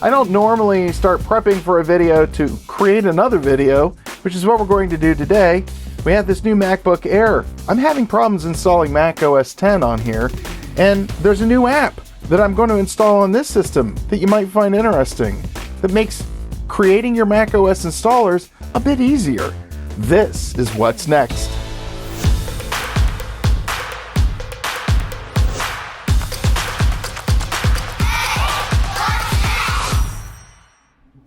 I don't normally start prepping for a video to create another video, which is what we're going to do today. We have this new MacBook Air. I'm having problems installing macOS 10 on here, and there's a new app that I'm going to install on this system that you might find interesting that makes creating your macOS installers a bit easier. This is what's next.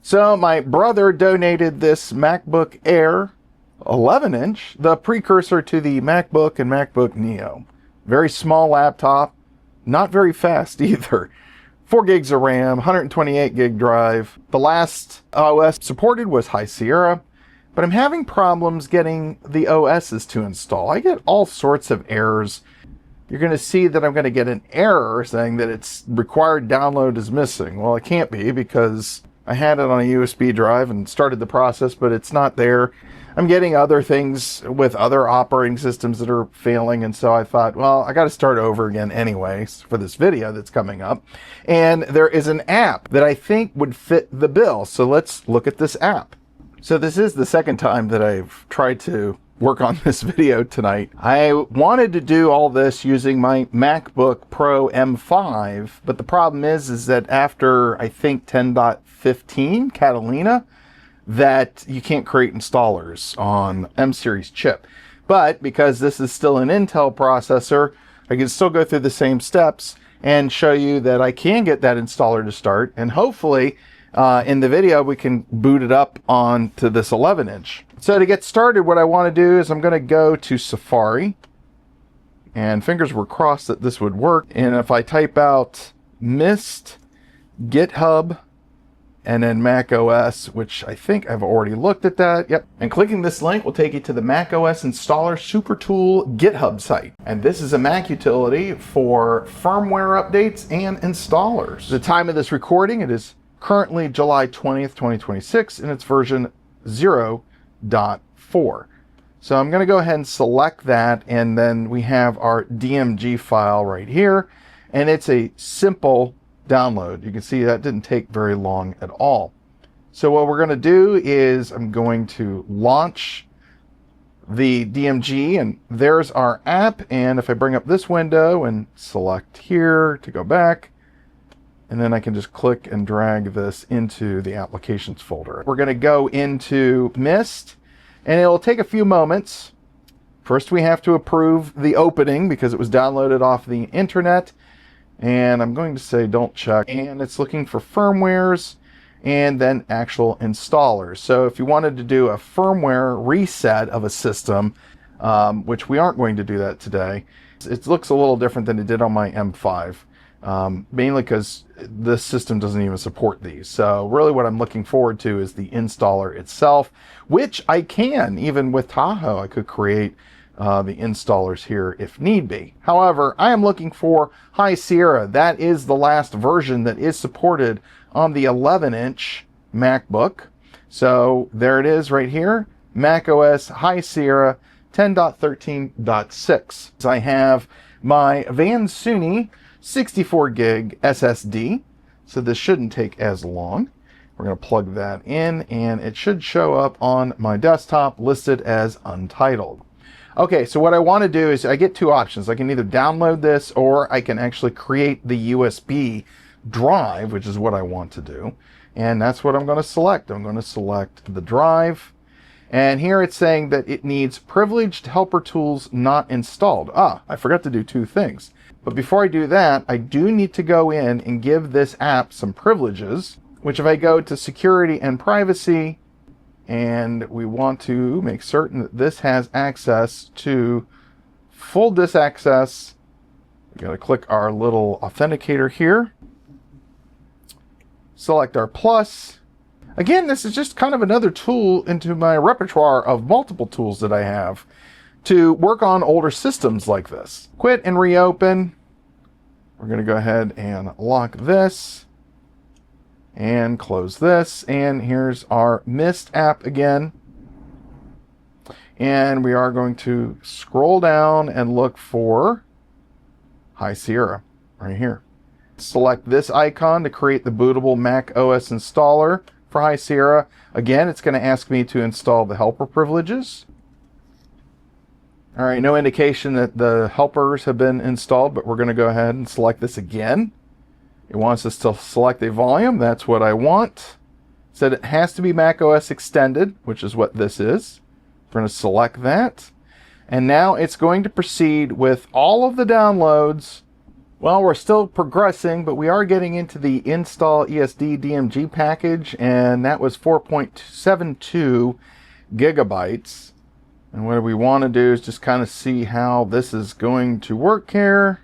So my brother donated this MacBook Air 11-inch, the precursor to the MacBook and MacBook Neo. Very small laptop, not very fast either. 4 gigs of RAM, 128 gig drive. The last OS supported was High Sierra, but I'm having problems getting the OSs to install. I get all sorts of errors. You're going to see that I'm going to get an error saying that its required download is missing. Well, it can't be because I had it on a USB drive and started the process, but it's not there. I'm getting other things with other operating systems that are failing, and so I thought, well, I got to start over again anyways for this video that's coming up. And there is an app that I think would fit the bill, so let's look at this app. So this is the second time that I've tried to work on this video tonight. I wanted to do all this using my MacBook Pro M5, but the problem is that after, I think, 10.15 Catalina, that you can't create installers on M-series chip. But because this is still an Intel processor, I can still go through the same steps and show you that I can get that installer to start, and hopefully in the video we can boot it up onto this 11-inch. So to get started, what I want to do is I'm going to go to Safari, and fingers were crossed that this would work. And if I type out Mist, GitHub, and then macOS, which I think I've already looked at that. Yep. And clicking this link will take you to the macOS Installer Super Tool GitHub site. And this is a Mac utility for firmware updates and installers. The time of this recording, it is currently July 20th, 2026, and it's version 0.4. So I'm going to go ahead and select that, and then we have our DMG file right here, and it's a simple download. You can see that didn't take very long at all. So what we're going to do is I'm going to launch the DMG, and there's our app. And if I bring up this window and select here to go back, and then I can just click and drag this into the applications folder. We're going to go into Mist, and it will take a few moments. First, we have to approve the opening because it was downloaded off the internet. And I'm going to say don't check. And it's looking for firmwares and then actual installers. So if you wanted to do a firmware reset of a system, which we aren't going to do that today, it looks a little different than it did on my M5. Mainly because this system doesn't even support these. So really what I'm looking forward to is the installer itself, which I can, even with Tahoe, I could create the installers here if need be. However, I am looking for High Sierra. That is the last version that is supported on the 11-inch MacBook. So there it is right here, macOS High Sierra 10.13.6. So I have my Vansuni 64 gig SSD, so this shouldn't take as long. We're going to plug that in, and it should show up on my desktop listed as untitled. Okay, so what I want to do is I get two options. I can either download this, or I can actually create the USB drive, which is what I want to do. And that's what I'm going to select. I'm going to select the drive. And here it's saying that it needs privileged helper tools not installed. I forgot to do two things. But before I do that, I do need to go in and give this app some privileges, which if I go to security and privacy, and we want to make certain that this has access to full disk access, we got to click our little authenticator here, select our plus. Again, this is just kind of another tool into my repertoire of multiple tools that I have to work on older systems like this. Quit and reopen. We're going to go ahead and lock this and close this. And here's our Mist app again. And we are going to scroll down and look for High Sierra right here. select this icon to create the bootable macOS installer for High Sierra. Again, it's going to ask me to install the helper privileges. All right, no indication that the helpers have been installed, but we're going to go ahead and select this again. It wants us to select a volume. That's what I want. It said it has to be macOS extended, which is what this is. We're going to select that. And now it's going to proceed with all of the downloads. Well, we're still progressing, but we are getting into the install ESD DMG package, and that was 4.72 gigabytes. And what we want to do is just kind of see how this is going to work here.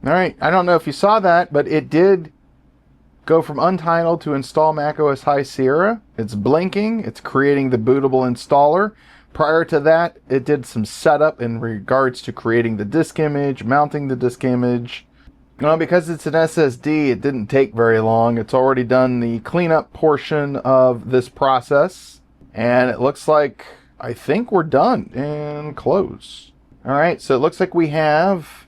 All right, I don't know if you saw that, but it did go from untitled to install macOS High Sierra. It's blinking. It's creating the bootable installer. Prior to that, it did some setup in regards to creating the disk image, mounting the disk image. Well, because it's an SSD, it didn't take very long. It's already done the cleanup portion of this process. And it looks like, I think we're done. And close. All right, so it looks like we have,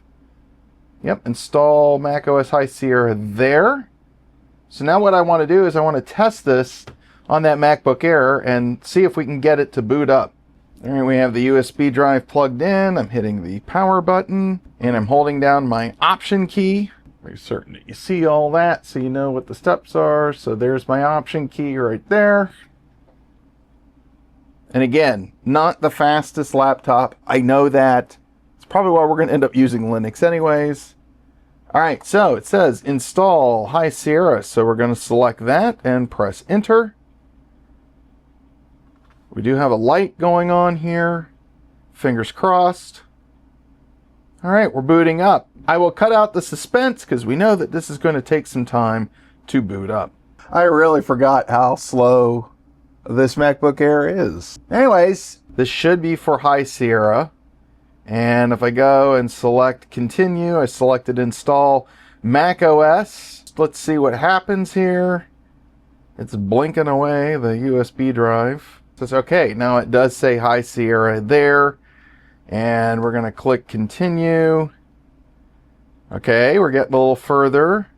install macOS High Sierra there. So now what I want to do is I want to test this on that MacBook Air and see if we can get it to boot up. All right, we have the USB drive plugged in. I'm hitting the power button and I'm holding down my option key. Very certain that you see all that so you know what the steps are. So there's my option key right there. And again, not the fastest laptop. I know that. It's probably why we're going to end up using Linux anyways. All right, so it says install High Sierra. So we're going to select that and press enter. We do have a light going on here. Fingers crossed. All right, we're booting up. I will cut out the suspense because we know that this is going to take some time to boot up. I really forgot how slow this MacBook Air is. Anyways, this should be for High Sierra. And if I go and select continue, I selected install macOS. Let's see what happens here. It's blinking away the USB drive. So it's okay. Now it does say High Sierra there. And we're going to click continue. Okay, we're getting a little further.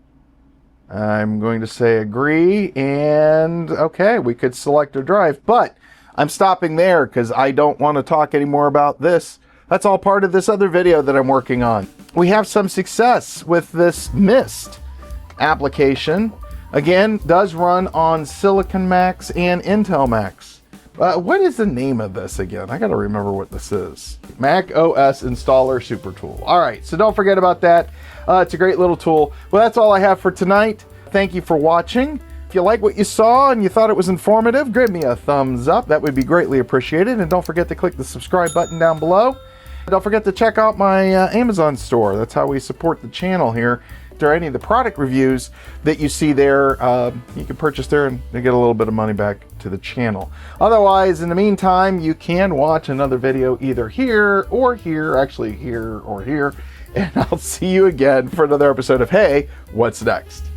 I'm going to say agree, and okay, we could select a drive, but I'm stopping there because I don't want to talk anymore about this. That's all part of this other video that I'm working on. We have some success with this Mist application. Again, does run on Silicon Macs and Intel Macs. What is the name of this again? I got to remember what this is. macOS Installer Super Tool. All right, so don't forget about that. It's a great little tool. Well, that's all I have for tonight. Thank you for watching. If you like what you saw and you thought it was informative, give me a thumbs up. That would be greatly appreciated. And don't forget to click the subscribe button down below. Don't forget to check out my Amazon store. That's how we support the channel here. If there are any of the product reviews that you see there, you can purchase there and get a little bit of money back to the channel. Otherwise, in the meantime, you can watch another video either here or here, actually here or here, and I'll see you again for another episode of Hey, What's Next?